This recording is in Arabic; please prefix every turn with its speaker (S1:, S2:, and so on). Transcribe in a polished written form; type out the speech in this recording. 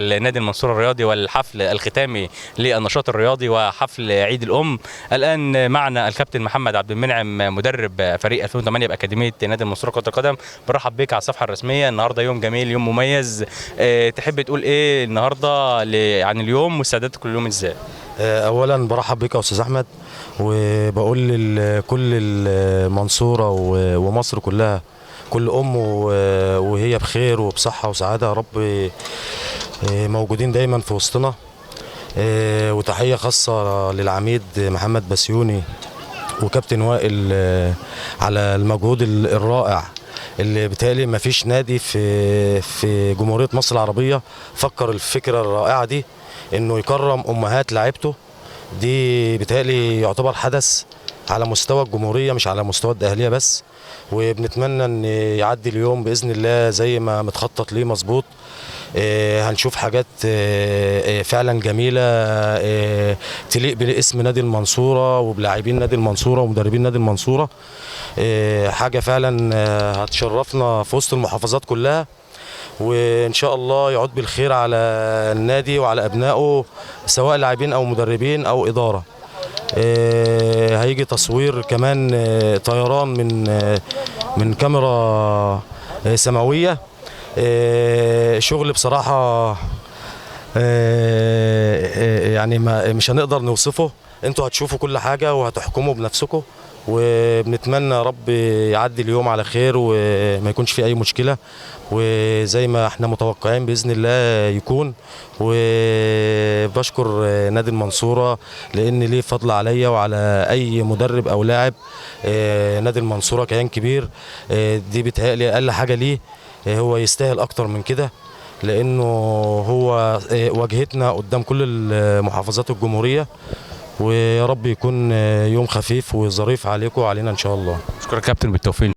S1: النادي المنصورة الرياضي والحفل الختامي للنشاط الرياضي وحفل عيد الأم. الآن معنا الكابتن محمد عبد المنعم مدرب فريق 2008 بأكاديمية نادي المنصورة كرة القدم. برحب بك على الصفحة الرسمية. النهارده يوم جميل، يوم مميز. تحب تقول إيه النهارده عن اليوم واستعداداتك لليوم إزاي؟
S2: اولا برحب بك يا استاذ احمد، وبقول لكل المنصوره ومصر كلها، كل ام وهي بخير وبصحه وسعاده يا رب، موجودين دايما في وسطنا. وتحيه خاصه للعميد محمد بسيوني وكابتن وائل على المجهود الرائع اللي بيتهيألي ما فيش نادي في جمهوريه مصر العربيه فكر الفكره الرائعه دي، انه يكرم امهات لعيبته. دي بيتهيألي يعتبر حدث على مستوى الجمهوريه مش على مستوى الدقهليه بس، وبنتمنى ان يعدي اليوم باذن الله زي ما متخطط ليه مظبوط. هنشوف حاجات فعلا جميله تليق باسم نادي المنصوره وبلاعبين نادي المنصوره ومدربين نادي المنصوره. حاجه فعلا هتشرفنا في وسط المحافظات كلها، وان شاء الله يعود بالخير على النادي وعلى ابنائه سواء لاعبين او مدربين او اداره. هيجي تصوير كمان طيران من كاميرا سماويه. شغل بصراحه يعني مش هنقدر نوصفه، انتوا هتشوفوا كل حاجه وهتحكموا بنفسكم، وبنتمنى يا رب يعدي اليوم على خير وما يكونش فيه اي مشكله، وزي ما احنا متوقعين باذن الله يكون. وبشكر نادي المنصوره لان ليه فضل عليا وعلى اي مدرب او لاعب. نادي المنصوره كيان كبير، دي بتهيألي اقل حاجه ليه، هو يستاهل اكتر من كده، لانه هو واجهتنا قدام كل المحافظات الجمهوريه. ويا رب يكون يوم خفيف وظريف عليكم وعلينا ان شاء الله.
S1: شكرا كابتن، بالتوفيق.